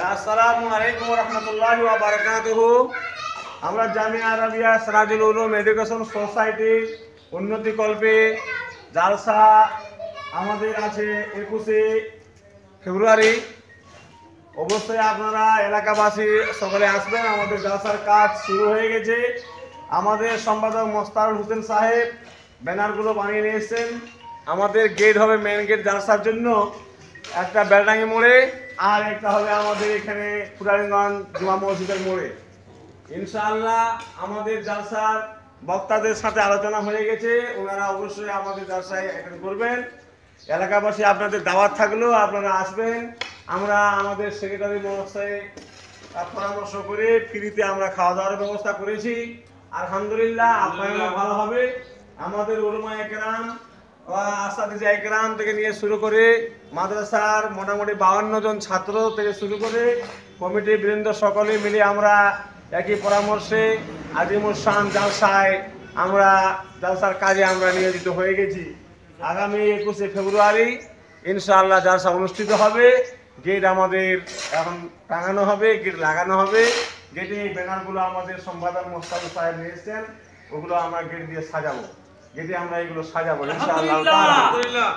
আসসালামু আলাইকুম ওয়া রাহমাতুল্লাহি ওয়া বারাকাতুহু। আমরা জামিয়া আরাবিয়া সিরাজুল উলুম এডুকেশন সোসাইটির উন্নতি কল্পে জালসা আমাদের আছে 21শে ফেব্রুয়ারি। অবশ্যই আপনারা এলাকাবাসী সকলে আসবেন। আমাদের জালসার কাজ শুরু হয়ে গেছে। আমাদের সম্পাদক মোস্তারুল হোসেন সাহেব ব্যানারগুলো বানিয়ে নিয়ে এসেছেন। আমাদের গেট হবে মেন গেট জালসার জন্য, একটা বেলডাঙ্গি মোড়ে, আর একটা হবে আমাদের এখানে ফুটারিগঞ্জ জুমা মসজিদের মোড়ে। ইনশাআল্লাহ আমাদের জালসার বক্তাদের সাথে আলোচনা হয়ে গেছে, ওনারা অবশ্যই আমাদের জালসায় অ্যাটেন্ড করবেন। এলাকাবাসী আপনাদের দাওয়াত থাকলেও আপনারা আসবেন। আমরা আমাদের সেক্রেটারি মহাশয় পরামর্শ করে ফ্রিতে আমরা খাওয়া দাওয়ার ব্যবস্থা করেছি। আলহামদুলিল্লাহ আপনারা ভালো হবে। আমাদের উলামায়ে কেরাম আসাতিজা একরাম থেকে নিয়ে শুরু করে মাদ্রাসার মোটামুটি 52 জন ছাত্র থেকে শুরু করে কমিটি বৃন্দ সকলে মিলে আমরা একই পরামর্শে আজিমুল শান জালসায় আমরা জালসার কাজে আমরা নিয়োজিত হয়ে গেছি। আগামী 21শে ফেব্রুয়ারি ইনশাআল্লাহ জালসা অনুষ্ঠিত হবে। গেট আমাদের এখন টাঙানো হবে, গেট লাগানো হবে। গেটে ব্যানারগুলো আমাদের সম্পাদক মোস্তাফা সাহেব নিয়ে এসেছেন, ওগুলো আমরা গেট দিয়ে সাজাবো। গেটে আমরা এগুলো সাজাবো ইনশাআল্লাহ।